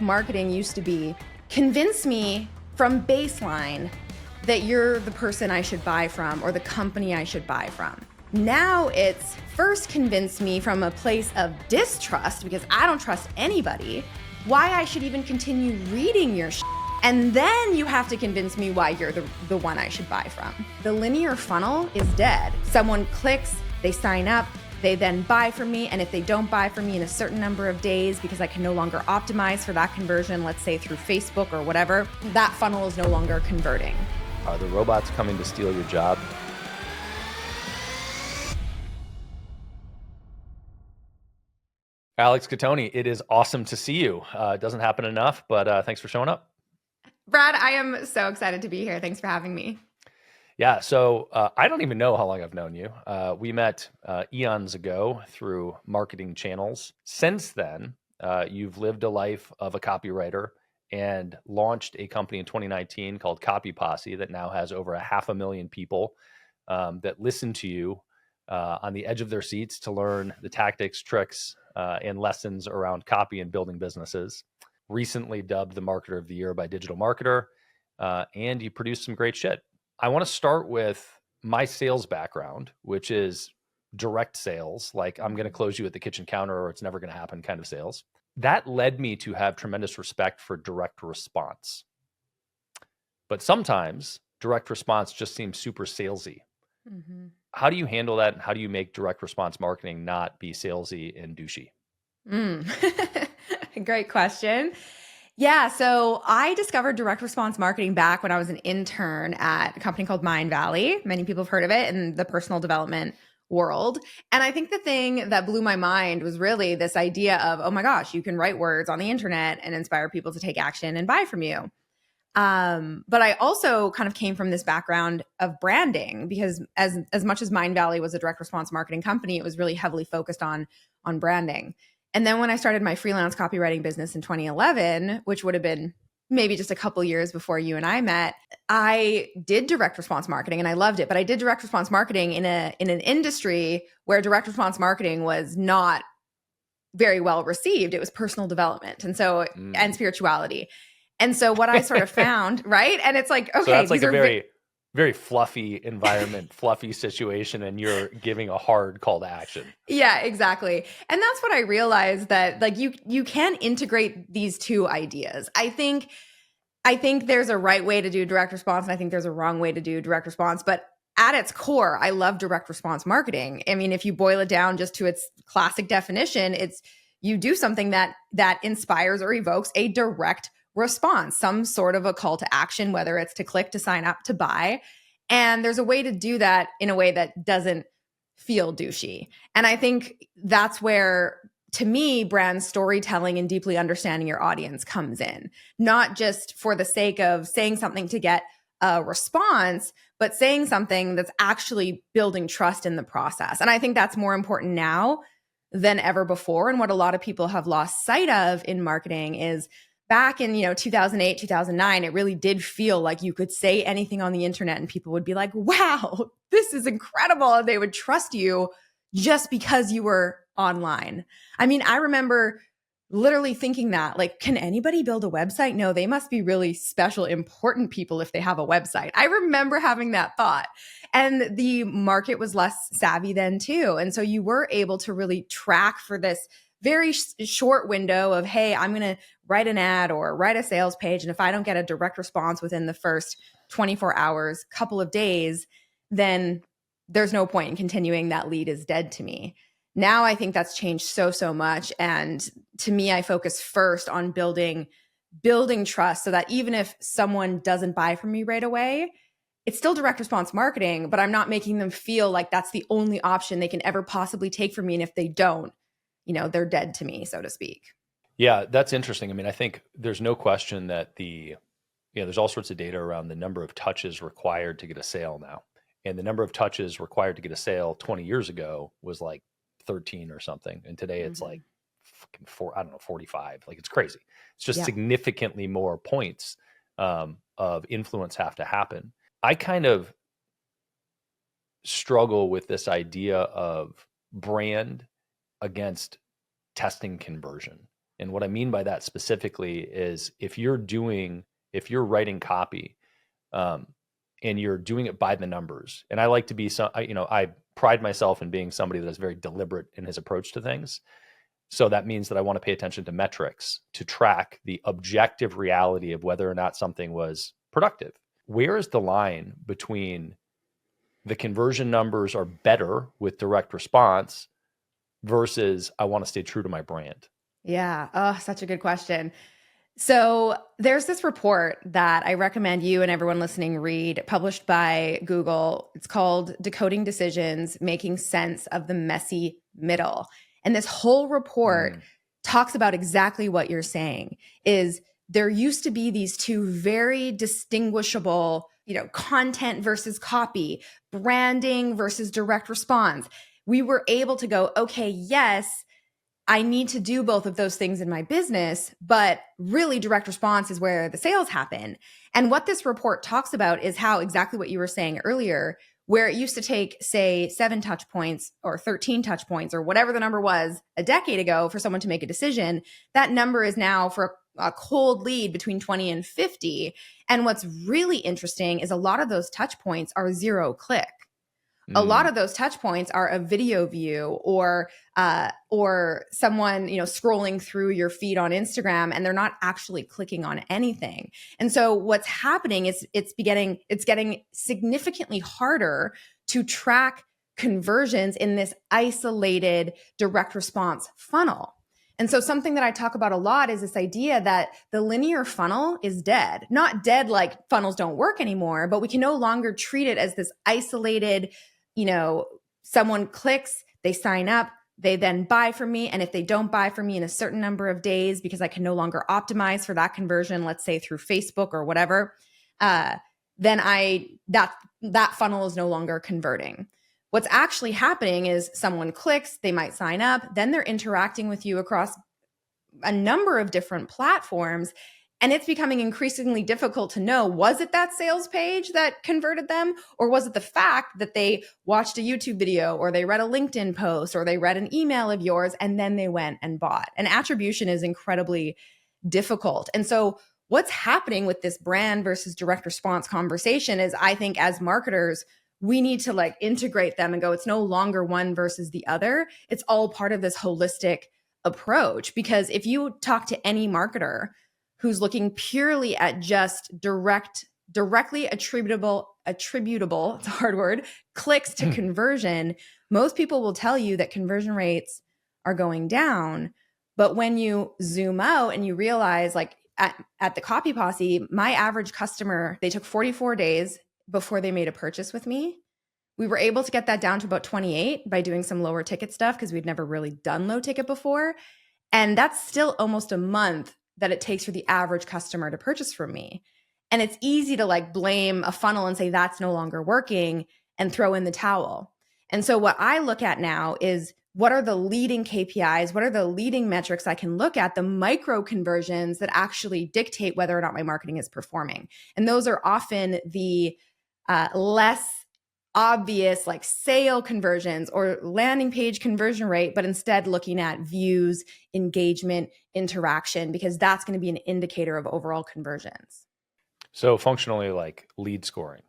marketing used to be, convince me from baseline that you're the person I should buy from or the company I should buy from. Now it's first convince me from a place of distrust because I don't trust anybody, why I should even continue reading your shit. And then you have to convince me why you're the one I should buy from. The linear funnel is dead. Someone clicks, they sign up, they then buy from me. And if they don't buy from me in a certain number of days because I can no longer optimize for that conversion, let's say through Facebook or whatever, that funnel is no longer converting. Are the robots coming to steal your job? Alex Cattoni, it is awesome to see you. It doesn't happen enough, but thanks for showing up. Brad, I am so excited to be here. Thanks for having me. Yeah, so I don't even know how long I've known you. We met eons ago through marketing channels. Since then, you've lived a life of a copywriter and launched a company in 2019 called Copy Posse that now has over 500,000 people that listen to you on the edge of their seats to learn the tactics, tricks, and lessons around copy and building businesses. Recently dubbed the Marketer of the Year by DigitalMarketer, and you produced some great shit. I want to start with my sales background, which is direct sales, like I'm going to close you at the kitchen counter or it's never going to happen kind of sales. That led me to have tremendous respect for direct response. But sometimes direct response just seems super salesy. Mm-hmm. How do you handle that? And how do you make direct response marketing not be salesy and douchey? Great question. Yeah, so I discovered direct response marketing back when I was an intern at a company called Mindvalley. Many people have heard of it in the personal development world. And I think the thing that blew my mind was really this idea of, oh my gosh, you can write words on the internet and inspire people to take action and buy from you. But I also kind of came from this background of branding because as much as Mindvalley was a direct response marketing company, it was really heavily focused on branding. And then when I started my freelance copywriting business in 2011, which would have been maybe just a couple years before you and I met, I did direct response marketing and I loved it. But I did direct response marketing in an industry where direct response marketing was not very well received. It was personal development and spirituality. And so what I sort of found, right? And it's like, okay, so that's like a very fluffy environment, fluffy situation, and you're giving a hard call to action. Yeah, exactly. And that's what I realized, that like you can integrate these two ideas. I think there's a right way to do direct response, and I think there's a wrong way to do direct response. But at its core, I love direct response marketing. I mean, if you boil it down just to its classic definition, it's you do something that inspires or evokes a direct response, some sort of a call to action, whether it's to click, to sign up, to buy. And there's a way to do that in a way that doesn't feel douchey. And I think that's where, to me, brand storytelling and deeply understanding your audience comes in, not just for the sake of saying something to get a response, but saying something that's actually building trust in the process. And I think that's more important now than ever before. And what a lot of people have lost sight of in marketing is back in 2008, 2009, it really did feel like you could say anything on the internet and people would be like, wow, this is incredible. And they would trust you just because you were online. I mean, I remember literally thinking that, like, can anybody build a website? No, they must be really special, important people if they have a website. I remember having that thought. And the market was less savvy then too. And so you were able to really track for this very short window of, hey, I'm going to write an ad or write a sales page. And if I don't get a direct response within the first 24 hours, couple of days, then there's no point in continuing. That lead is dead to me. Now I think that's changed so much. And to me, I focus first on building trust so that even if someone doesn't buy from me right away, it's still direct response marketing, but I'm not making them feel like that's the only option they can ever possibly take from me. And if they don't, they're dead to me, so to speak. Yeah, that's interesting. I mean, I think there's no question that there's all sorts of data around the number of touches required to get a sale now. And the number of touches required to get a sale 20 years ago was like 13 or something. And today it's like fucking 45. Like, it's crazy. It's just significantly more points of influence have to happen. I kind of struggle with this idea of brand against testing conversion. And what I mean by that specifically is if you're writing copy, and you're doing it by the numbers. And I like to be I pride myself in being somebody that is very deliberate in his approach to things. So that means that I want to pay attention to metrics to track the objective reality of whether or not something was productive. Where is the line between the conversion numbers are better with direct response versus I want to stay true to my brand? Yeah. Oh, such a good question. So there's this report that I recommend you and everyone listening read, published by Google. It's called Decoding Decisions, Making Sense of the Messy Middle. And this whole report talks about exactly what you're saying, is there used to be these two very distinguishable, content versus copy, branding versus direct response. We were able to go, okay, yes, I need to do both of those things in my business, but really direct response is where the sales happen. And what this report talks about is how exactly what you were saying earlier, where it used to take, say, 7 touch points or 13 touch points or whatever the number was a decade ago for someone to make a decision, that number is now for a cold lead between 20 and 50. And what's really interesting is a lot of those touch points are 0 click. A lot of those touch points are a video view or someone, scrolling through your feed on Instagram, and they're not actually clicking on anything. And so what's happening is it's getting significantly harder to track conversions in this isolated direct response funnel. And so something that I talk about a lot is this idea that the linear funnel is dead. Not dead like funnels don't work anymore, but we can no longer treat it as this isolated, someone clicks, they sign up, they then buy from me. And if they don't buy from me in a certain number of days, because I can no longer optimize for that conversion, let's say through Facebook or whatever, then that funnel is no longer converting. What's actually happening is someone clicks, they might sign up, then they're interacting with you across a number of different platforms. And it's becoming increasingly difficult to know, was it that sales page that converted them? Or was it the fact that they watched a YouTube video or they read a LinkedIn post or they read an email of yours and then they went and bought? And attribution is incredibly difficult. And so what's happening with this brand versus direct response conversation is, I think as marketers, we need to integrate them and go, it's no longer one versus the other. It's all part of this holistic approach. Because if you talk to any marketer who's looking purely at just directly attributable, it's a hard word, clicks to conversion, most people will tell you that conversion rates are going down. But when you zoom out and you realize, at the Copy Posse, my average customer, they took 44 days before they made a purchase with me. We were able to get that down to about 28 by doing some lower ticket stuff because we'd never really done low ticket before. And that's still almost a month that it takes for the average customer to purchase from me. And it's easy to blame a funnel and say that's no longer working and throw in the towel. And so what I look at now is, what are the leading KPIs? What are the leading metrics I can look at, the micro conversions that actually dictate whether or not my marketing is performing? And those are often the less obvious sale conversions or landing page conversion rate, but instead looking at views, engagement, interaction, because that's going to be an indicator of overall conversions. So functionally, lead scoring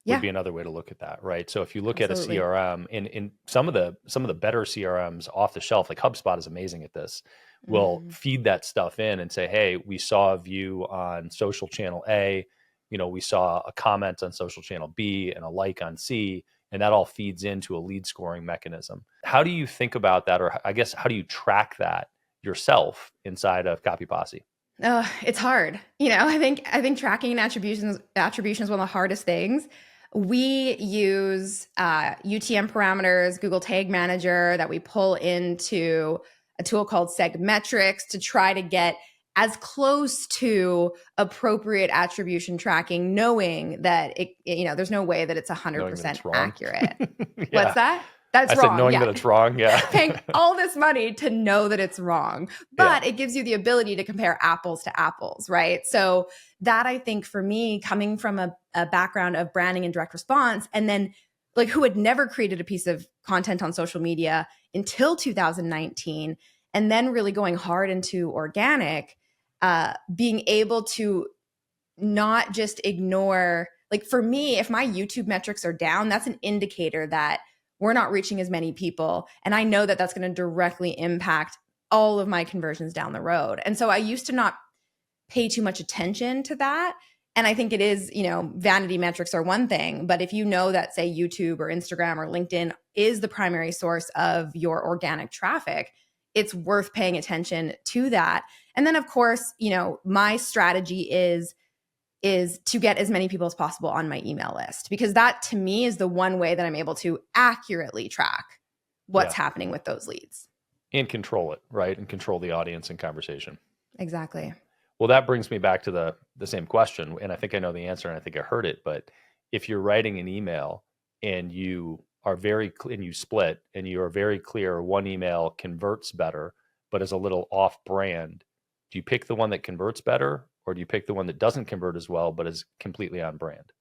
would be another way to look at that, right? So if you look Absolutely. at a CRM, in some of the better CRMs off the shelf, like HubSpot is amazing at this, will feed that stuff in and say, hey, we saw a view on social channel A, we saw a comment on social channel B and a like on C, and that all feeds into a lead scoring mechanism. How do you think about that? Or I guess, how do you track that yourself inside of Copy Posse? It's hard. I think tracking and attribution is one of the hardest things. We use UTM parameters, Google Tag Manager, that we pull into a tool called Segmetrics to try to get as close to appropriate attribution tracking, knowing that there's no way that it's 100% accurate. Yeah. What's that? That's wrong. I said knowing that it's wrong. Yeah. Paying all this money to know that it's wrong, but it gives you the ability to compare apples to apples, right? So that, I think, for me, coming from a background of branding and direct response, and then who had never created a piece of content on social media until 2019, and then really going hard into organic, being able to not just ignore, like for me, if my YouTube metrics are down, that's an indicator that we're not reaching as many people. And I know that that's going to directly impact all of my conversions down the road. And so I used to not pay too much attention to that. And I think it is, vanity metrics are one thing, but if you know that, say, YouTube or Instagram or LinkedIn is the primary source of your organic traffic, it's worth paying attention to that. And then, of course, my strategy is to get as many people as possible on my email list, because that to me is the one way that I'm able to accurately track what's happening with those leads. And control it, right? And control the audience and conversation. Exactly. Well, that brings me back to the same question. And I think I know the answer and I think I heard it. But if you're writing an email and you are and you split and you are very clear, one email converts better, but is a little off brand, do you pick the one that converts better, or do you pick the one that doesn't convert as well, but is completely on brand?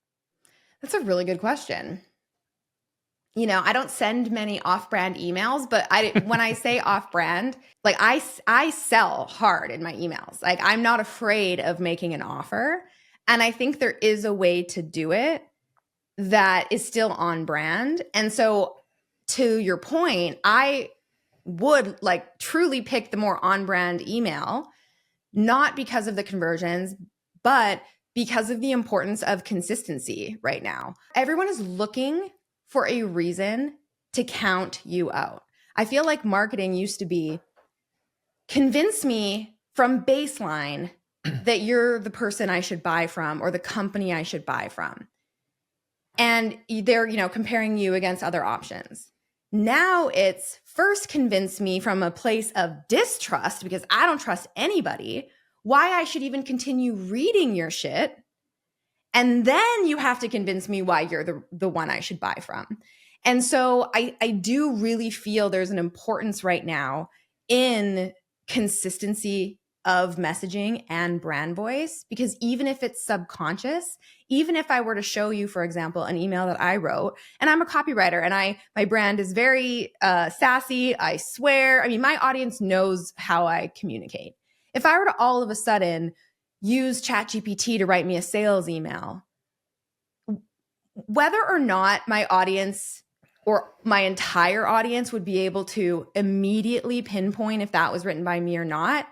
That's a really good question. I don't send many off-brand emails, but when I say off-brand, like I sell hard in my emails. Like I'm not afraid of making an offer. And I think there is a way to do it that is still on brand. And so to your point, I would like truly pick the more on-brand email, not because of the conversions, but because of the importance of consistency right now. Everyone is looking for a reason to count you out. I feel like marketing used to be, convince me from baseline that you're the person I should buy from or the company I should buy from. And they're, comparing you against other options. Now it's first convince me from a place of distrust because I don't trust anybody, why I should even continue reading your shit. And then you have to convince me why you're the one I should buy from. And so I do really feel there's an importance right now in consistency of messaging and brand voice, because even if it's subconscious, even if I were to show you, for example, an email that I wrote, and I'm a copywriter and my brand is very sassy, I swear. I mean, my audience knows how I communicate. If I were to all of a sudden use ChatGPT to write me a sales email, whether or not my audience or my entire audience would be able to immediately pinpoint if that was written by me or not,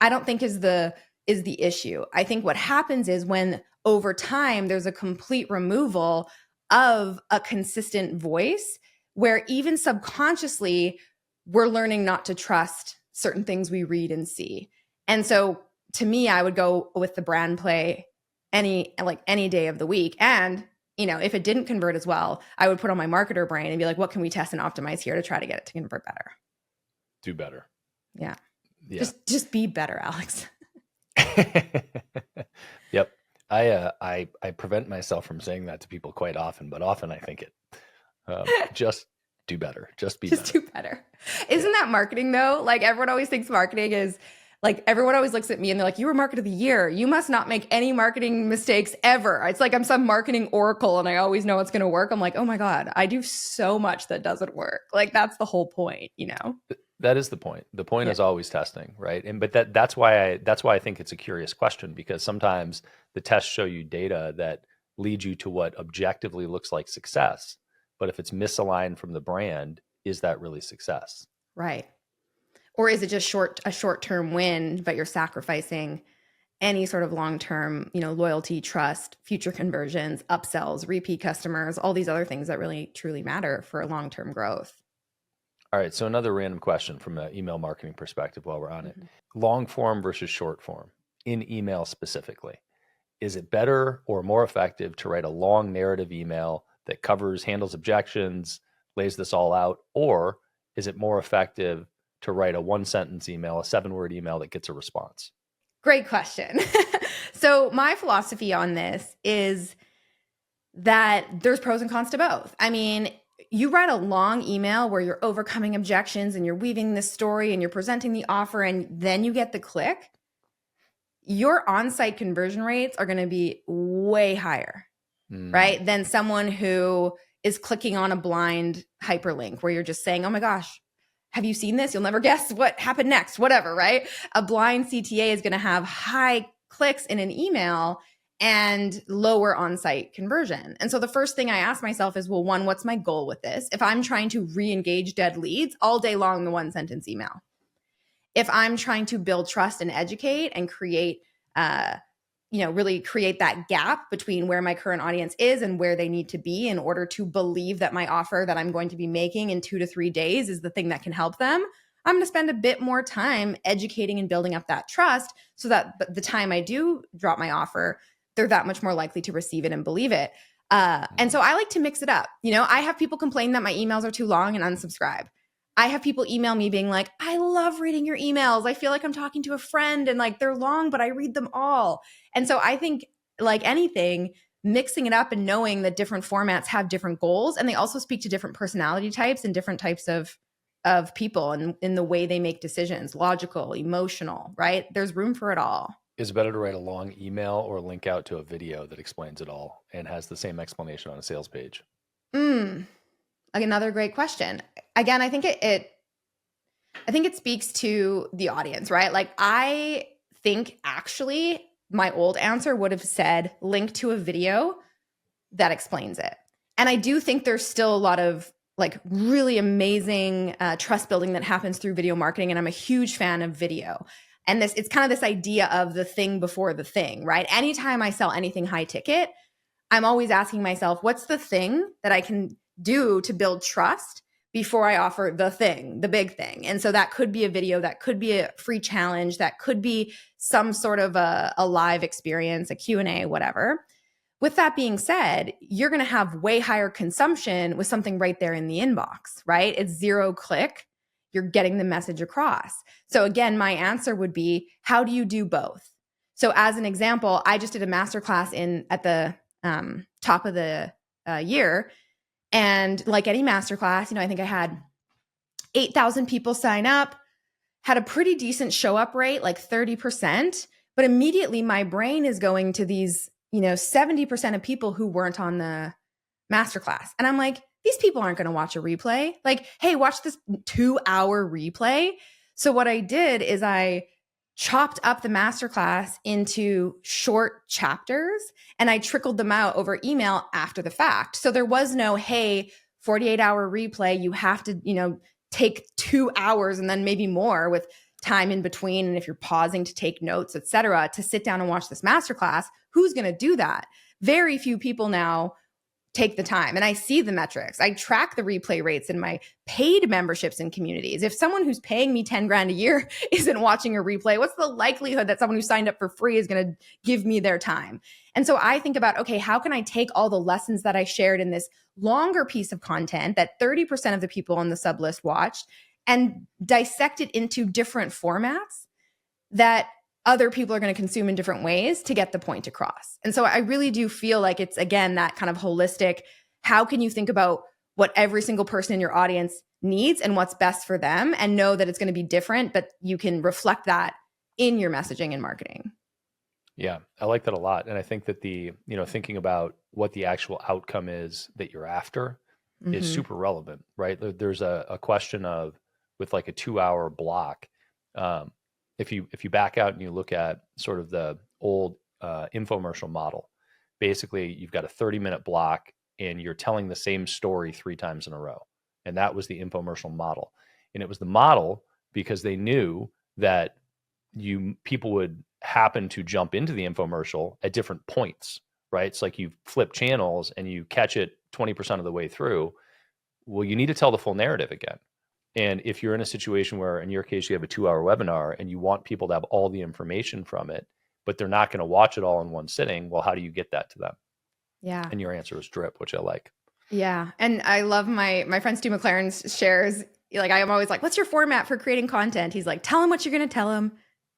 I don't think is the issue. I think what happens is when over time there's a complete removal of a consistent voice, where even subconsciously we're learning not to trust certain things we read and see. And so to me, I would go with the brand play any day of the week. And, if it didn't convert as well, I would put on my marketer brain and be like, what can we test and optimize here to try to get it to convert better? Do better. Yeah. Just be better, Alex. Yep. I prevent myself from saying that to people quite often, but often I think it. Just do better. Just do better. Isn't that marketing though? Like everyone always thinks marketing is like, everyone always looks at me and they're like, you were market of the year. You must not make any marketing mistakes ever. It's like I'm some marketing oracle and I always know it's going to work. I'm like, oh my God, I do so much that doesn't work. Like that's the whole point, That is the point. The point is always testing, right? But that's why I think it's a curious question, because sometimes the tests show you data that lead you to what objectively looks like success. But if it's misaligned from the brand, is that really success? Right. Or is it just a short-term win, but you're sacrificing any sort of long-term, loyalty, trust, future conversions, upsells, repeat customers, all these other things that really truly matter for long-term growth. All right. So another random question from an email marketing perspective while we're on it. Long form versus short form in email specifically. Is it better or more effective to write a long narrative email that handles objections, lays this all out? Or is it more effective to write a 1-sentence email, a 7-word email that gets a response? Great question. So my philosophy on this is that there's pros and cons to both. I mean, you write a long email where you're overcoming objections and you're weaving this story and you're presenting the offer and then you get the click, your on-site conversion rates are going to be way higher, right? Than someone who is clicking on a blind hyperlink where you're just saying, oh my gosh, have you seen this? You'll never guess what happened next, whatever, right? A blind CTA is going to have high clicks in an email and lower on-site conversion. And so the first thing I ask myself is, well, one, what's my goal with this? If I'm trying to re-engage dead leads, all day long, the one sentence email. If I'm trying to build trust and educate and create, really create that gap between where my current audience is and where they need to be in order to believe that my offer that I'm going to be making in 2 to 3 days is the thing that can help them, I'm going to spend a bit more time educating and building up that trust so that the time I do drop my offer, they're that much more likely to receive it and believe it. And so I like to mix it up. I have people complain that my emails are too long and unsubscribe. I have people email me being like, I love reading your emails. I feel like I'm talking to a friend and like they're long, but I read them all. And so I think, like anything, mixing it up and knowing that different formats have different goals, and they also speak to different personality types and different types of people and in the way they make decisions, logical, emotional, right? There's room for it all. Is it better to write a long email or link out to a video that explains it all and has the same explanation on a sales page? Another great question. Again, I think it speaks to the audience, right? Like, I think actually my old answer would have said link to a video that explains it. And I do think there's still a lot of like really amazing trust building that happens through video marketing. And I'm a huge fan of video. And it's kind of this idea of the thing before the thing, right? Anytime I sell anything high ticket, I'm always asking myself, what's the thing that I can do to build trust before I offer the thing, the big thing? And so that could be a video, that could be a free challenge, that could be some sort of a live experience, a Q&A, whatever. With that being said, you're going to have way higher consumption with something right there in the inbox, right? It's 0 click. You're getting the message across. So again, my answer would be, how do you do both? So as an example, I just did a masterclass at the top of the year. And like any masterclass, I think I had 8,000 people sign up, had a pretty decent show up rate, like 30%. But immediately my brain is going to these, 70% of people who weren't on the masterclass. And I'm like, these people aren't going to watch a replay. Like, hey, watch this 2-hour replay. So what I did is I chopped up the masterclass into short chapters and I trickled them out over email after the fact. So there was no, hey, 48-hour replay, you have to, take 2 hours and then maybe more with time in between. And if you're pausing to take notes, et cetera, to sit down and watch this masterclass, who's going to do that? Very few people now take the time. And I see the metrics. I track the replay rates in my paid memberships and communities. If someone who's paying me 10 grand a year isn't watching a replay, what's the likelihood that someone who signed up for free is going to give me their time? And so I think about, okay, how can I take all the lessons that I shared in this longer piece of content that 30% of the people on the sub list watched and dissect it into different formats that other people are going to consume in different ways to get the point across. And so I really do feel like it's, again, that kind of holistic, how can you think about what every single person in your audience needs and what's best for them, and know that it's going to be different, but you can reflect that in your messaging and marketing. Yeah, I like that a lot. And I think that thinking about what the actual outcome is that you're after is super relevant, right? There's a question of, with like a 2-hour block, if you back out and you look at sort of the old infomercial model, basically you've got a 30-minute block and you're telling the same story 3 times in a row. And that was the infomercial model. And it was the model because they knew that people would happen to jump into the infomercial at different points, right? It's like you flip channels and you catch it 20% of the way through. Well, you need to tell the full narrative again. And if you're in a situation where, in your case, you have a 2-hour webinar and you want people to have all the information from it, but they're not going to watch it all in one sitting, well, how do you get that to them? Yeah. And your answer is drip, which I like. Yeah. And I love my friend Stu McLaren's shares. Like, I am always like, what's your format for creating content? He's like, tell him what you're going to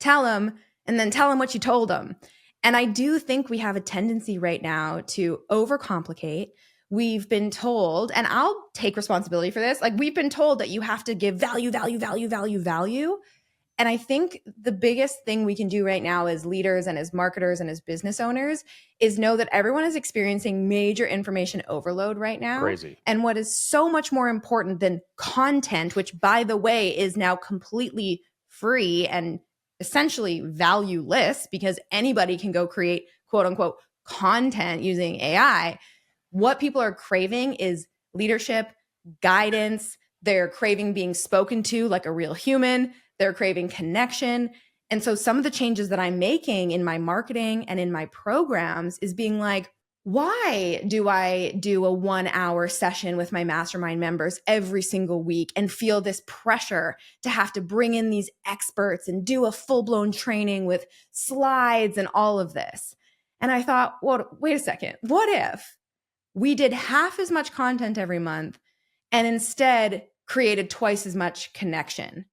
tell him, and then tell him what you told him. And I do think we have a tendency right now to overcomplicate. We've been told, and I'll take responsibility for this, like we've been told that you have to give value. And I think the biggest thing we can do right now as leaders and as marketers and as business owners is know that everyone is experiencing major information overload right now. Crazy. And what is so much more important than content, which by the way is now completely free and essentially valueless because anybody can go create quote unquote content using AI. What people are craving is leadership, guidance. They're craving being spoken to like a real human. They're craving connection. And so some of the changes that I'm making in my marketing and in my programs is being like, why do I do a 1-hour session with my mastermind members every single week and feel this pressure to have to bring in these experts and do a full-blown training with slides and all of this? And I thought, well, wait a second. What if we did half as much content every month and instead created twice as much connection?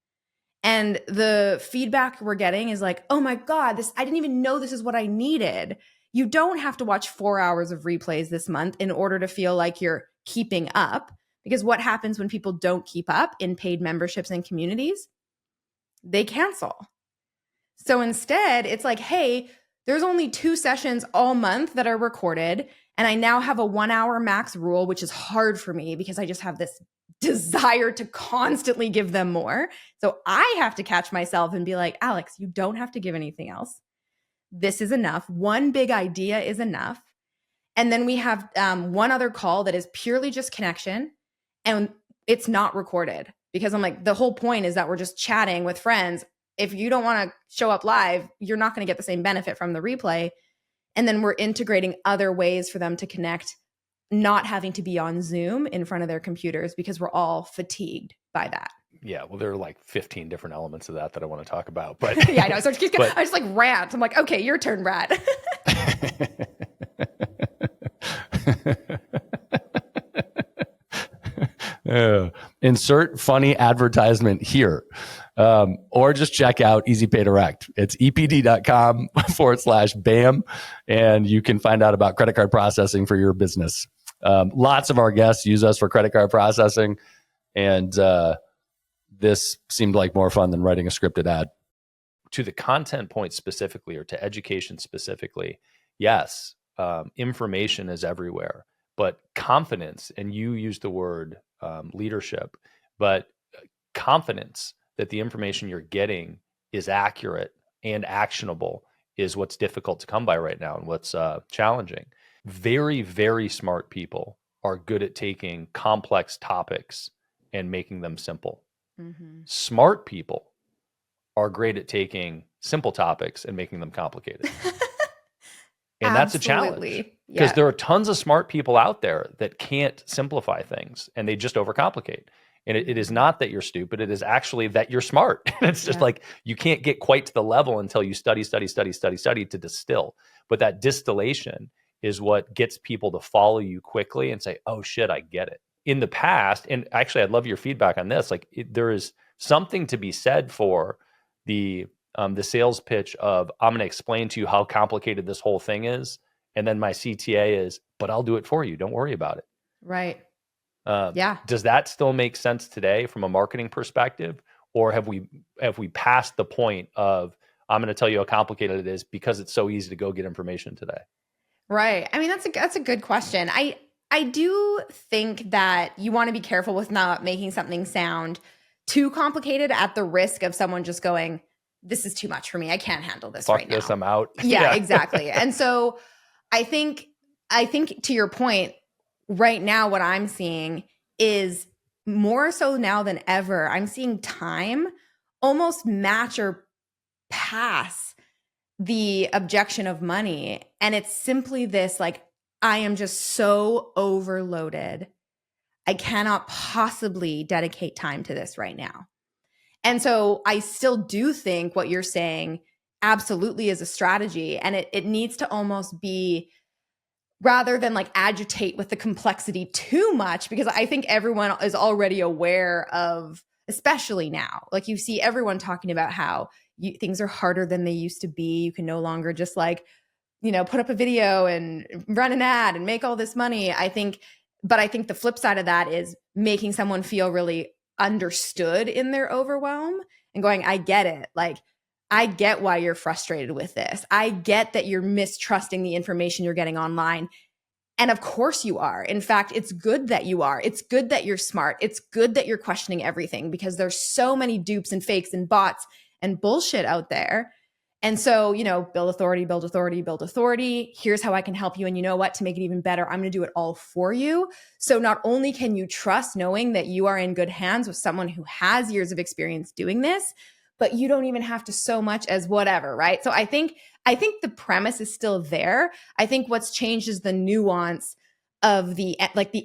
And the feedback we're getting is like, oh my God, I didn't even know this is what I needed. You don't have to watch 4 hours of replays this month in order to feel like you're keeping up. Because what happens when people don't keep up in paid memberships and communities? They cancel. So instead, it's like, hey, there's only 2 sessions all month that are recorded. And I now have a 1-hour max rule, which is hard for me because I just have this desire to constantly give them more. So I have to catch myself and be like, Alex, you don't have to give anything else. This is enough. One big idea is enough. And then we have one other call that is purely just connection. And it's not recorded because I'm like, the whole point is that we're just chatting with friends. If you don't want to show up live, you're not going to get the same benefit from the replay. And then we're integrating other ways for them to connect, not having to be on Zoom in front of their computers because we're all fatigued by that. Yeah, well, there are like 15 different elements of that I want to talk about. But yeah, I know. So I just like rant. I'm like, okay, your turn, Brad. Insert funny advertisement here. Or just check out Easy Pay Direct. It's epd.com/BAM. And you can find out about credit card processing for your business. Lots of our guests use us for credit card processing. And this seemed like more fun than writing a scripted ad. To the content point specifically, or to education specifically, yes, information is everywhere, but confidence, and you use the word leadership, but confidence that the information you're getting is accurate and actionable is what's difficult to come by right now and what's challenging. Very, very smart people are good at taking complex topics and making them simple. Mm-hmm. Smart people are great at taking simple topics and making them complicated. And that's a challenge because there are tons of smart people out there that can't simplify things and they just overcomplicate. And it is not that you're stupid. It is actually that you're smart. It's just like you can't get quite to the level until you study to distill. But that distillation is what gets people to follow you quickly and say, oh shit, I get it. In the past, and actually I'd love your feedback on this, like there is something to be said for the sales pitch of, I'm going to explain to you how complicated this whole thing is. And then my CTA is, but I'll do it for you. Don't worry about it. Right. Does that still make sense today from a marketing perspective? Or have we passed the point of, I'm going to tell you how complicated it is because it's so easy to go get information today? Right. I mean, that's a good question. I do think that you want to be careful with not making something sound too complicated at the risk of someone just going, this is too much for me. I can't handle this right now. Fuck this, I'm out. Yeah, exactly. And so I think to your point, right now, what I'm seeing is more so now than ever, I'm seeing time almost match or pass the objection of money. And it's simply this, like, I am just so overloaded. I cannot possibly dedicate time to this right now. And so I still do think what you're saying absolutely is a strategy. And it needs to almost be, rather than like agitate with the complexity too much, because I think everyone is already aware of, especially now, like you see everyone talking about how things are harder than they used to be. You can no longer just like, put up a video and run an ad and make all this money. But I think the flip side of that is making someone feel really understood in their overwhelm and going, I get it. Like, I get why you're frustrated with this. I get that you're mistrusting the information you're getting online. And of course you are. In fact, it's good that you are. It's good that you're smart. It's good that you're questioning everything, because there's so many dupes and fakes and bots and bullshit out there. And so, build authority, build authority, build authority. Here's how I can help you. And you know what? To make it even better, I'm going to do it all for you. So not only can you trust knowing that you are in good hands with someone who has years of experience doing this, but you don't even have to so much as whatever, right? So I think the premise is still there. I think what's changed is the nuance of the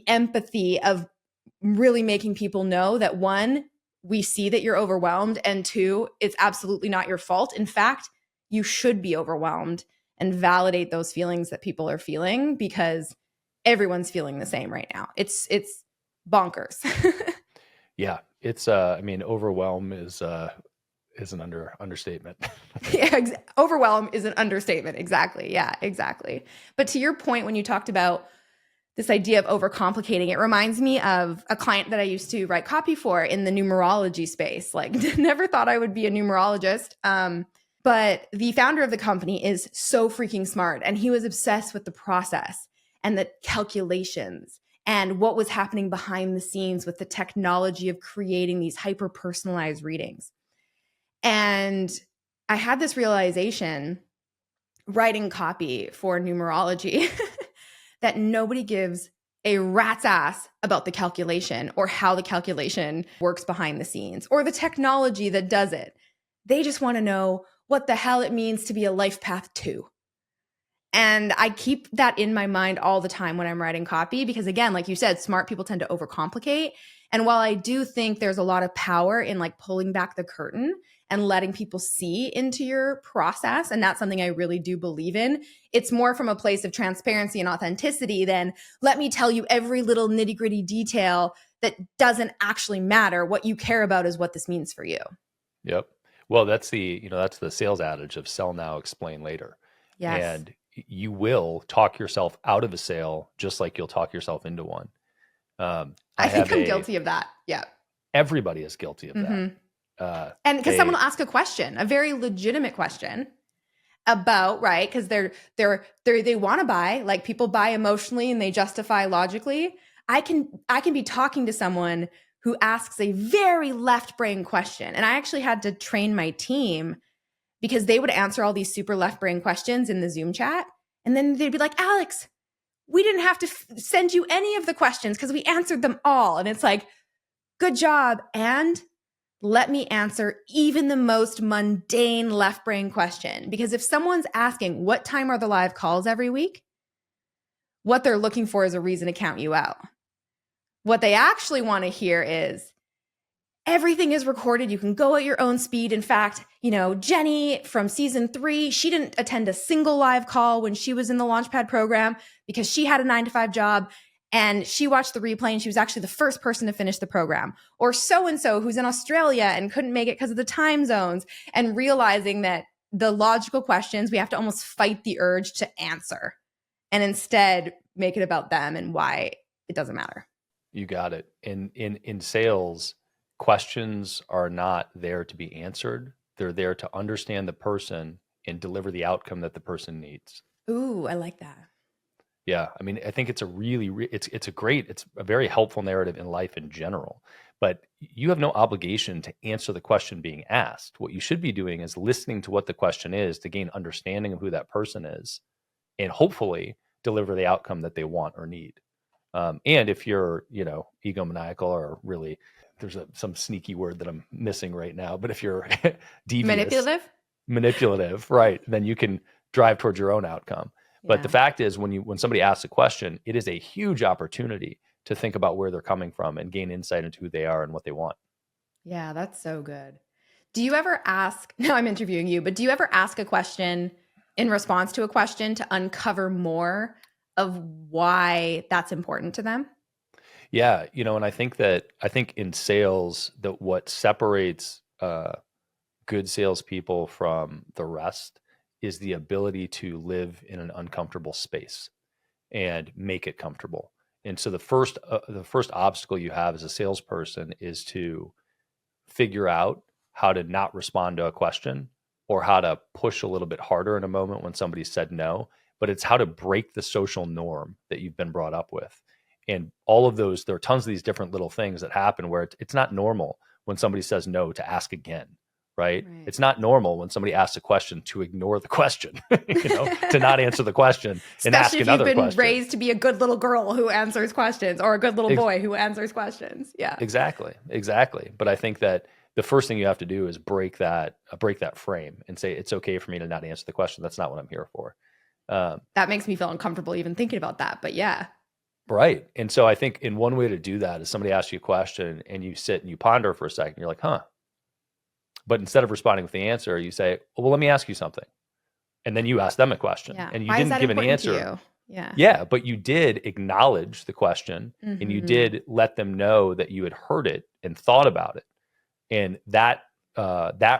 empathy of really making people know that, one, we see that you're overwhelmed, and two, it's absolutely not your fault. In fact, you should be overwhelmed, and validate those feelings that people are feeling, because everyone's feeling the same right now. It's bonkers. Yeah, it's overwhelm is an understatement. Yeah, overwhelm is an understatement. Exactly. Yeah, exactly. But to your point, when you talked about this idea of overcomplicating, it reminds me of a client that I used to write copy for in the numerology space. Like, never thought I would be a numerologist. But the founder of the company is so freaking smart, and he was obsessed with the process and the calculations and what was happening behind the scenes with the technology of creating these hyper-personalized readings. And I had this realization writing copy for numerology that nobody gives a rat's ass about the calculation or how the calculation works behind the scenes or the technology that does it. They just want to know what the hell it means to be a life path 2. And I keep that in my mind all the time when I'm writing copy, because again, like you said, smart people tend to overcomplicate. And while I do think there's a lot of power in like pulling back the curtain and letting people see into your process, and that's something I really do believe in, it's more from a place of transparency and authenticity than let me tell you every little nitty-gritty detail that doesn't actually matter. What you care about is what this means for you. Yep. Well, that's the sales adage of sell now, explain later. Yes. And you will talk yourself out of a sale just like you'll talk yourself into one. I think I'm guilty of that. Yeah. Everybody is guilty of that. And because someone will ask a question, a very legitimate question about, right? Because they want to buy, like people buy emotionally and they justify logically. I can be talking to someone who asks a very left brain question. And I actually had to train my team, because they would answer all these super left brain questions in the Zoom chat. And then they'd be like, Alex, we didn't have to send you any of the questions because we answered them all. And it's like, good job. And let me answer even the most mundane left brain question. Because if someone's asking, what time are the live calls every week? What they're looking for is a reason to count you out. What they actually want to hear is, everything is recorded. You can go at your own speed. In fact, Jenny from season 3, she didn't attend a single live call when she was in the Launchpad program because she had a 9-to-5 job, and she watched the replay and she was actually the first person to finish the program. Or so-and-so who's in Australia and couldn't make it because of the time zones, and realizing that the logical questions, we have to almost fight the urge to answer and instead make it about them and why it doesn't matter. You got it. In sales, questions are not there to be answered. They're there to understand the person and deliver the outcome that the person needs. Ooh, I like that. Yeah. I mean, I think it's a it's a very helpful narrative in life in general, but you have no obligation to answer the question being asked. What you should be doing is listening to what the question is to gain understanding of who that person is, and hopefully deliver the outcome that they want or need. And if you're, egomaniacal, or really, there's some sneaky word that I'm missing right now, but if you're devious, manipulative, right, then you can drive towards your own outcome. Yeah. But the fact is, when somebody asks a question, it is a huge opportunity to think about where they're coming from and gain insight into who they are and what they want. Yeah, that's so good. Do you ever ask, now I'm interviewing you, but do you ever ask a question in response to a question to uncover more of why that's important to them? Yeah, and I think in sales, that what separates good salespeople from the rest is the ability to live in an uncomfortable space and make it comfortable. And so the first obstacle you have as a salesperson is to figure out how to not respond to a question or how to push a little bit harder in a moment when somebody said no, but it's how to break the social norm that you've been brought up with. And all of those, there are tons of these different little things that happen where it's not normal when somebody says no to ask again, right? It's not normal when somebody asks a question to ignore the question, to not answer the question and ask another question. Especially if you've been raised to be a good little girl who answers questions or a good little boy who answers questions. Yeah. Exactly. But I think that the first thing you have to do is break that frame and say, it's okay for me to not answer the question. That's not what I'm here for. That makes me feel uncomfortable even thinking about that, but yeah. Right. And so I think in one way to do that is somebody asks you a question and you sit and you ponder for a second. You're like, huh. But instead of responding with the answer, you say, well, let me ask you something. And then you ask them a question. Yeah. And you Why didn't give an answer. To you? Yeah. Yeah. But you did acknowledge the question and you did let them know that you had heard it and thought about it. And that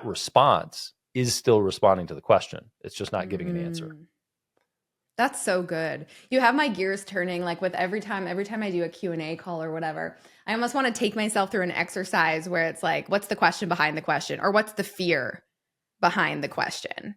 response is still responding to the question. It's just not giving an answer. That's so good. You have my gears turning, like with every time I do a Q&A call or whatever, I almost want to take myself through an exercise where it's like, what's the question behind the question? Or what's the fear behind the question?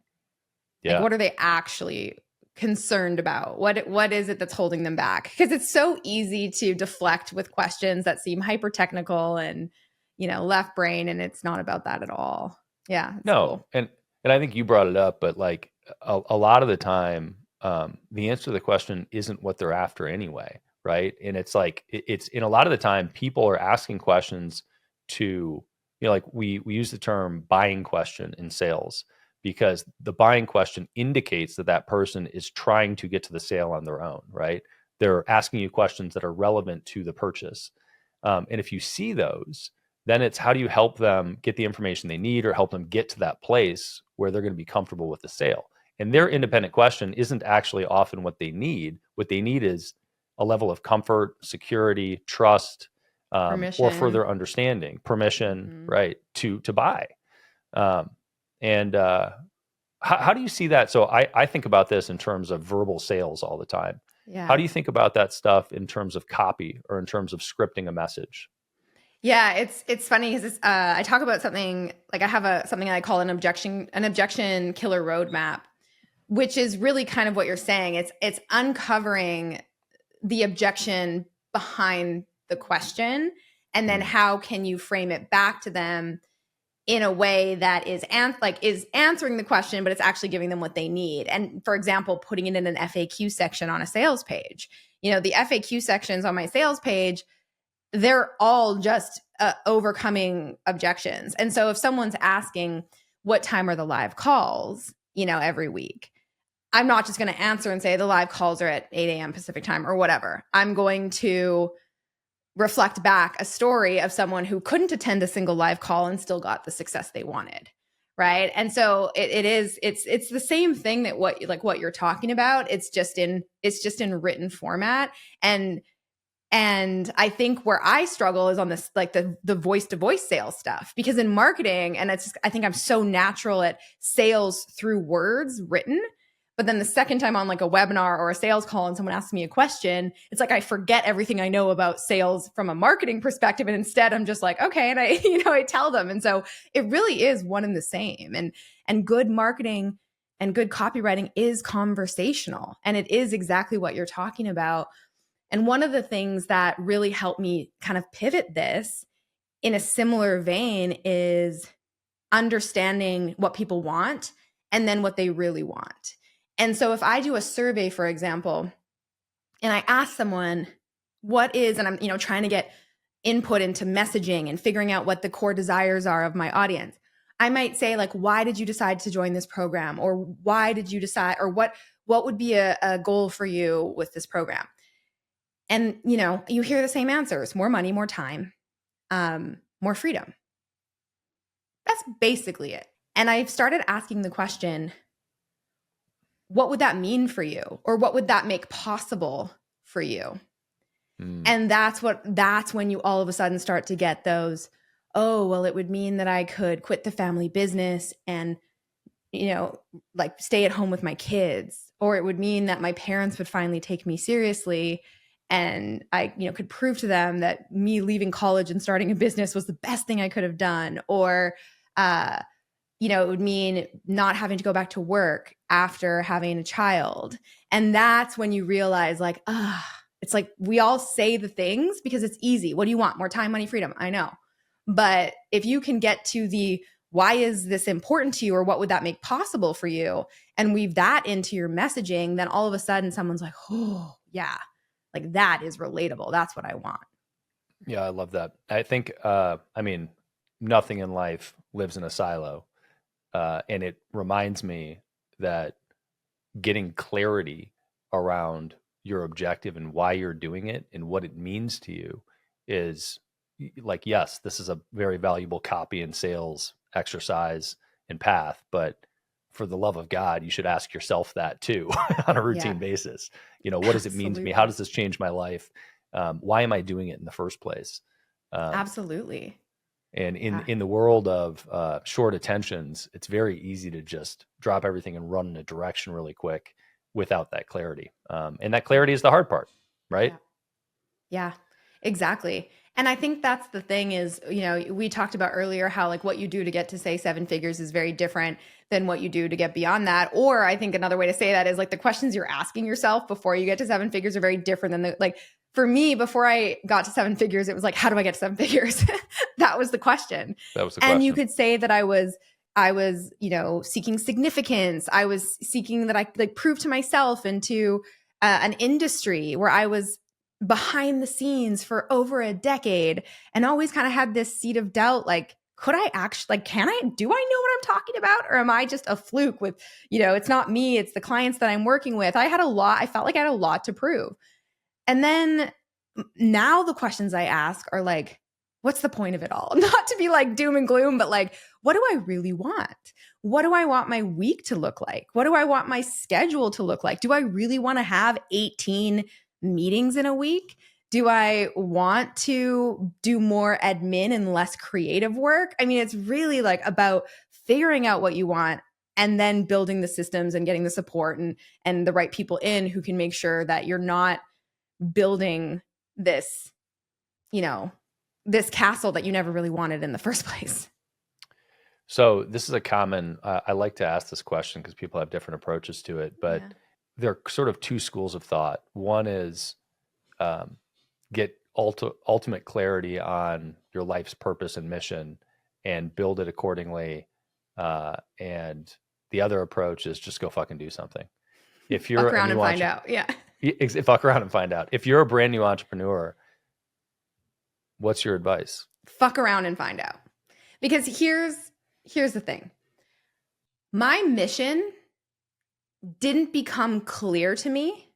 Yeah. Like, what are they actually concerned about? What is it that's holding them back? Because it's so easy to deflect with questions that seem hyper technical and, left brain, and it's not about that at all. Yeah. No. Cool. And I think you brought it up, but like a lot of the time, the answer to the question isn't what they're after anyway, right? And it's like it's in a lot of the time people are asking questions to, like we use the term buying question in sales because the buying question indicates that person is trying to get to the sale on their own, right? They're asking you questions that are relevant to the purchase. And if you see those, then it's how do you help them get the information they need or help them get to that place where they're going to be comfortable with the sale. And their independent question isn't actually often what they need. What they need is a level of comfort, security, trust, or further understanding, permission, right, to buy. How do you see that? So I think about this in terms of verbal sales all the time. Yeah. How do you think about that stuff in terms of copy or in terms of scripting a message? Yeah, it's funny because I talk about something like I have something I call an objection killer roadmap, which is really kind of what you're saying. It's uncovering the objection behind the question, and then how can you frame it back to them in a way that is answering the question, but it's actually giving them what they need. And for example, putting it in an FAQ section on a sales page. The FAQ sections on my sales page, they're all just overcoming objections. And so if someone's asking, what time are the live calls, every week, I'm not just going to answer and say the live calls are at 8 a.m. Pacific time or whatever. I'm going to reflect back a story of someone who couldn't attend a single live call and still got the success they wanted. Right. And so it's the same thing that what you're talking about. It's just in written format. And I think where I struggle is on this, like the voice to voice sales stuff, because in marketing, and I think I'm so natural at sales through words written. But then the second time on like a webinar or a sales call and someone asks me a question, it's like I forget everything I know about sales from a marketing perspective. And instead I'm just like, okay. And I tell them. And so it really is one and the same. And good marketing and good copywriting is conversational. And it is exactly what you're talking about. And one of the things that really helped me kind of pivot this in a similar vein is understanding what people want and then what they really want. And so if I do a survey, for example, and I ask someone and I'm, trying to get input into messaging and figuring out what the core desires are of my audience, I might say like, why did you decide to join this program? Or why did you decide, or what would be a goal for you with this program? And, you hear the same answers: more money, more time, more freedom. That's basically it. And I've started asking the question, what would that mean for you? Or what would that make possible for you? And that's when you all of a sudden start to get those, oh, well, it would mean that I could quit the family business and, like stay at home with my kids. Or it would mean that my parents would finally take me seriously and I, could prove to them that me leaving college and starting a business was the best thing I could have done. Or It would mean not having to go back to work after having a child. And that's when you realize like, it's like we all say the things because it's easy. What do you want? More time, money, freedom. I know. But if you can get to the why is this important to you, or what would that make possible for you, and weave that into your messaging, then all of a sudden someone's like, oh, yeah, like that is relatable. That's what I want. Yeah, I love that. I think, nothing in life lives in a silo. And it reminds me that getting clarity around your objective and why you're doing it and what it means to you is like, yes, this is a very valuable copy and sales exercise and path, but for the love of God, you should ask yourself that too on a routine basis. What does it mean to me? How does this change my life? Why am I doing it in the first place? Absolutely. And in the world of short attentions, it's very easy to just drop everything and run in a direction really quick without that clarity. And that clarity is the hard part, right? Yeah, exactly. And I think that's the thing is, we talked about earlier how like what you do to get to say 7 figures is very different than what you do to get beyond that. Or I think another way to say that is like the questions you're asking yourself before you get to 7 figures are very different than for me, before I got to 7 figures, it was like, how do I get to 7 figures? That was the question. And you could say that I was, seeking significance. I was seeking that I could like prove to myself and to an industry where I was behind the scenes for over a decade and always kind of had this seed of doubt. Like, could I actually, do I know what I'm talking about? Or am I just a fluke with, it's not me, it's the clients that I'm working with. I felt like I had a lot to prove. And then now the questions I ask are like, what's the point of it all? Not to be like doom and gloom, but like, what do I really want? What do I want my week to look like? What do I want my schedule to look like? Do I really want to have 18 meetings in a week? Do I want to do more admin and less creative work? I mean, it's really like about figuring out what you want and then building the systems and getting the support and the right people in who can make sure that you're not building this, this castle that you never really wanted in the first place. So this is a common, I like to ask this question because people have different approaches to it, but there are sort of 2 schools of thought. One is get ultimate clarity on your life's purpose and mission and build it accordingly. And the other approach is just go fucking do something. If you're fuck around and find out. Yeah. Fuck around and find out. If you're a brand new entrepreneur, what's your advice? Fuck around and find out. Because here's the thing. My mission didn't become clear to me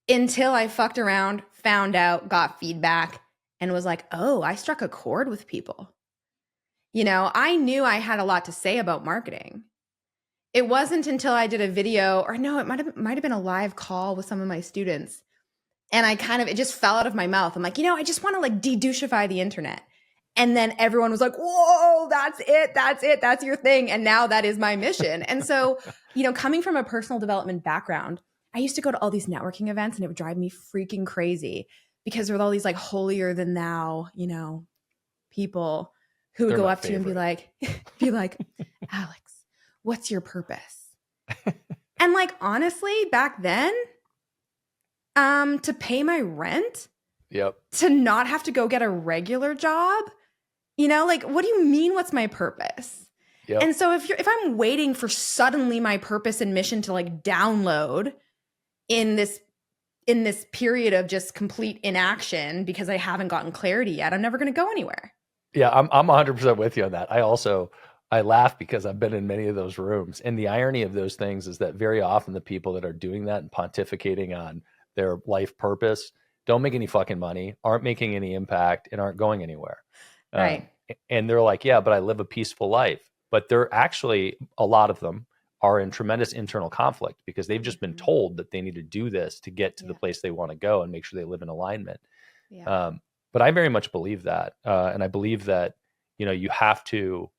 until I fucked around, found out, got feedback, and was like, oh, I struck a chord with people. I knew I had a lot to say about marketing. It wasn't until I did a video, or no, it might have been a live call with some of my students. And it just fell out of my mouth. I'm like, I just want to like de-douchify the internet. And then everyone was like, whoa, that's it. That's your thing. And now that is my mission. And so, coming from a personal development background, I used to go to all these networking events and it would drive me freaking crazy because there were all these like holier than thou, people who would go up to you and be like, Alex, what's your purpose? And like, honestly, back then, to pay my rent, to not have to go get a regular job, like, what do you mean? What's my purpose? Yep. And so if I'm waiting for suddenly my purpose and mission to like download in this period of just complete inaction because I haven't gotten clarity yet, I'm never going to go anywhere. Yeah, I'm 100% with you on that. I laugh because I've been in many of those rooms. And the irony of those things is that very often the people that are doing that and pontificating on their life purpose don't make any fucking money, aren't making any impact, and aren't going anywhere. Right. And they're like, yeah, but I live a peaceful life. But they're actually, a lot of them are in tremendous internal conflict because they've just been told that they need to do this to get to the place they want to go and make sure they live in alignment. Yeah. But I very much believe that. And I believe that, you have to,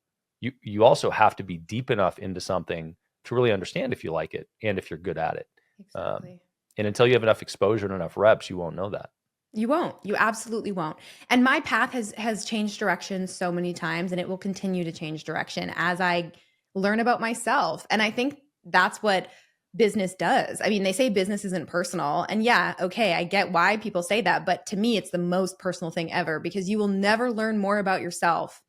you also have to be deep enough into something to really understand if you like it and if you're good at it. Exactly. And until you have enough exposure and enough reps, you won't know that. You won't. You absolutely won't. And my path has changed direction so many times, and it will continue to change direction as I learn about myself. And I think that's what business does. I mean, they say business isn't personal. And yeah, okay, I get why people say that, but to me it's the most personal thing ever, because you will never learn more about yourself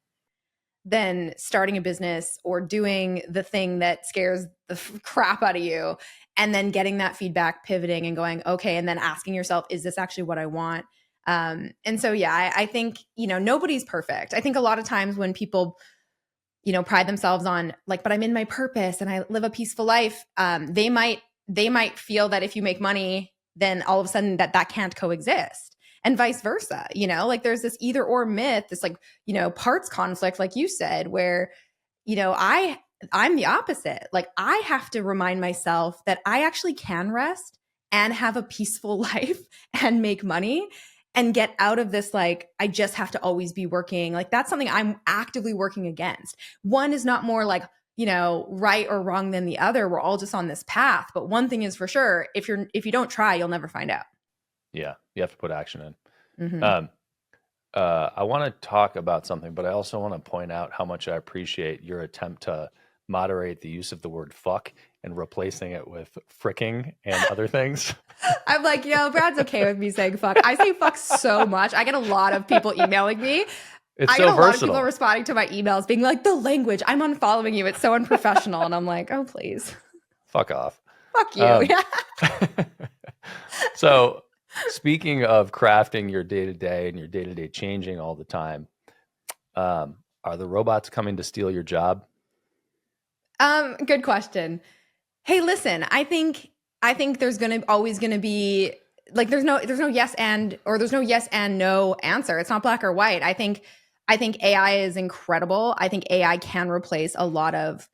than starting a business or doing the thing that scares the crap out of you, and then getting that feedback, pivoting and going, okay, and then asking yourself, is this actually what I want? And so, yeah, I think, nobody's perfect. I think a lot of times when people, pride themselves on like, but I'm in my purpose and I live a peaceful life, they might feel that if you make money, then all of a sudden that can't coexist, and vice versa. Like there's this either or myth, this like, parts conflict, like you said, where, I'm the opposite. Like I have to remind myself that I actually can rest and have a peaceful life and make money and get out of this, like, I just have to always be working. Like that's something I'm actively working against. One is not more like, right or wrong than the other. We're all just on this path. But one thing is for sure, if you don't try, you'll never find out. Yeah, you have to put action in. Mm-hmm. I want to talk about something, but I also want to point out how much I appreciate your attempt to moderate the use of the word fuck and replacing it with fricking and other things. I'm like, Brad's okay with me saying fuck. I say fuck so much. I get a lot of people emailing me. It's I so get a lot of versatile. people responding to my emails being like, the language, I'm unfollowing you. It's so unprofessional. And I'm like, oh, please. Fuck off. Fuck you. So speaking of crafting your day-to-day and your day-to-day changing all the time, are the robots coming to steal your job? Good question. Hey, listen, I think there's always gonna be like there's no yes and, or there's no yes and no answer. It's not black or white. I think AI is incredible. I think AI can replace a lot of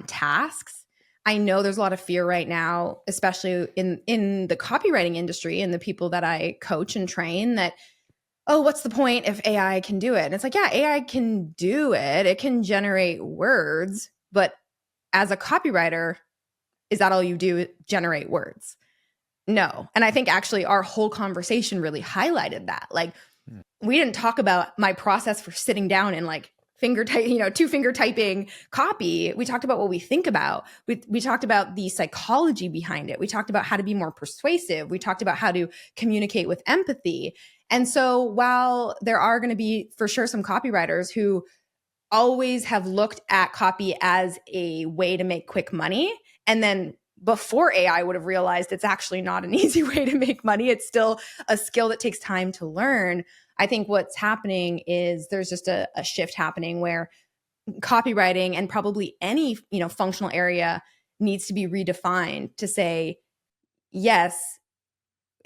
tasks. I know there's a lot of fear right now, especially in the copywriting industry and the people that I coach and train, that, oh, what's the point if AI can do it? And it's like, yeah, AI can do it. It can generate words, but as a copywriter, is that all you do, generate words? No. And I think actually our whole conversation really highlighted that. Like we didn't talk about my process for sitting down and like two finger typing copy. We talked about what we think about. We talked about the psychology behind it. We talked about how to be more persuasive. We talked about how to communicate with empathy. And so while there are going to be for sure some copywriters who always have looked at copy as a way to make quick money, and then before AI would have realized it's actually not an easy way to make money, it's still a skill that takes time to learn. I think what's happening is there's just a shift happening where copywriting and probably any, functional area needs to be redefined to say, yes,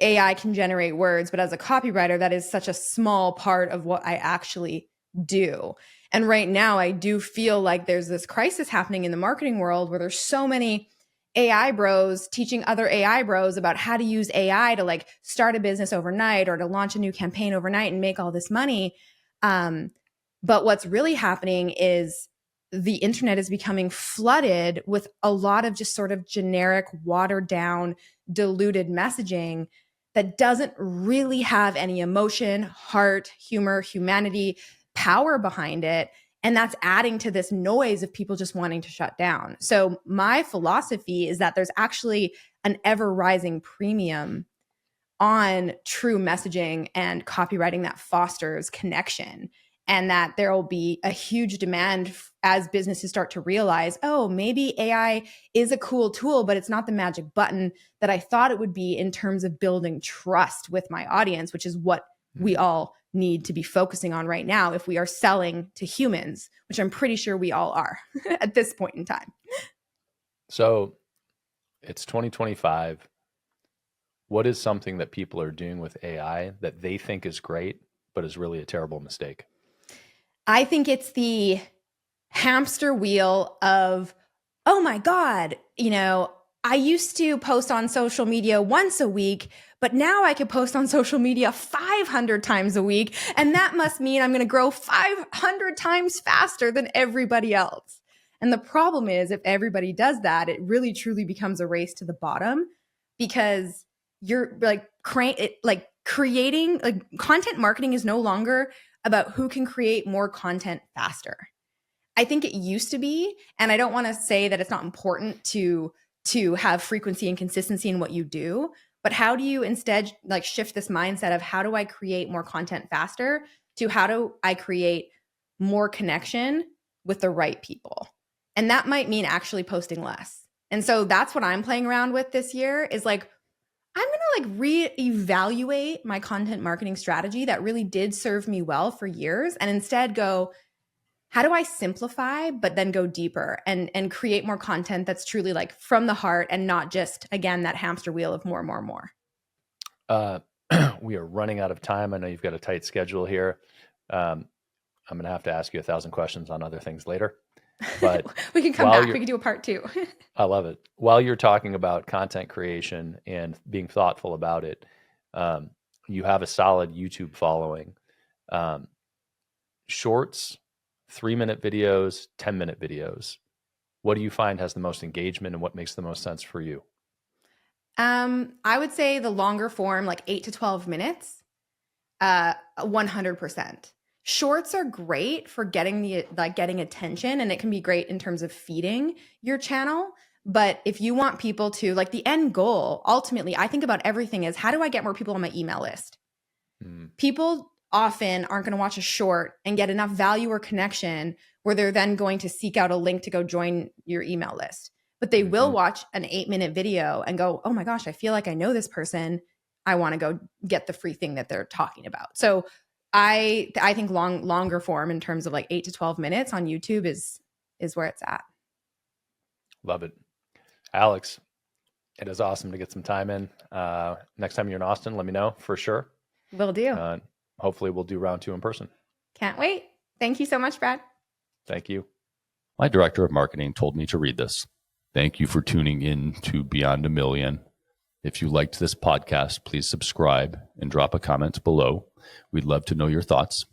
AI can generate words, but as a copywriter, that is such a small part of what I actually do. And right now, I do feel like there's this crisis happening in the marketing world where there's so many AI bros teaching other AI bros about how to use AI to like start a business overnight or to launch a new campaign overnight and make all this money. But what's really happening is the internet is becoming flooded with a lot of just sort of generic, watered down, diluted messaging that doesn't really have any emotion, heart, humor, humanity, power behind it. And that's adding to this noise of people just wanting to shut down. So my philosophy is that there's actually an ever rising premium on true messaging and copywriting that fosters connection, and that there will be a huge demand as businesses start to realize, oh, maybe AI is a cool tool, but it's not the magic button that I thought it would be in terms of building trust with my audience, which is what we all need to be focusing on right now if we are selling to humans, which I'm pretty sure we all are at this point in time. So it's 2025. What is something that people are doing with AI that they think is great, but is really a terrible mistake? I think it's the hamster wheel of, oh my God, I used to post on social media once a week, but now I could post on social media 500 times a week. And that must mean I'm going to grow 500 times faster than everybody else. And the problem is, if everybody does that, it really truly becomes a race to the bottom, because you're like creating, like, content marketing is no longer about who can create more content faster. I think it used to be, and I don't want to say that it's not important to have frequency and consistency in what you do, but how do you instead like shift this mindset of how do I create more content faster to how do I create more connection with the right people? And that might mean actually posting less. And so that's what I'm playing around with this year is like, I'm going to like reevaluate my content marketing strategy that really did serve me well for years and instead go, how do I simplify, but then go deeper and create more content that's truly like from the heart and not just, again, that hamster wheel of more, more, more. We are running out of time. I know you've got a tight schedule here. I'm going to have to ask you 1,000 questions on other things later. But we can come back. We can do a part 2. I love it. While you're talking about content creation and being thoughtful about it, you have a solid YouTube following. Shorts, 3-minute videos, 10-minute videos. What do you find has the most engagement and what makes the most sense for you? I would say the longer form, like 8 to 12 minutes, 100%. Shorts are great for getting attention, and it can be great in terms of feeding your channel. But if you want people to, like, the end goal, ultimately, I think about everything is how do I get more people on my email list? People often aren't going to watch a short and get enough value or connection where they're then going to seek out a link to go join your email list. But they will watch an 8-minute video and go, oh my gosh, I feel like I know this person. I want to go get the free thing that they're talking about. So I think longer form in terms of like 8 to 12 minutes on YouTube is where it's at. Love it. Alex, it is awesome to get some time in. Next time you're in Austin, let me know for sure. Will do. Hopefully we'll do round 2 in person. Can't wait. Thank you so much, Brad. Thank you. My director of marketing told me to read this. Thank you for tuning in to Beyond a Million. If you liked this podcast, please subscribe and drop a comment below. We'd love to know your thoughts.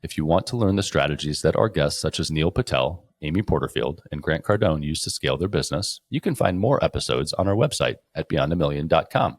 If you want to learn the strategies that our guests such as Neil Patel, Amy Porterfield, and Grant Cardone use to scale their business, you can find more episodes on our website at beyondamillion.com.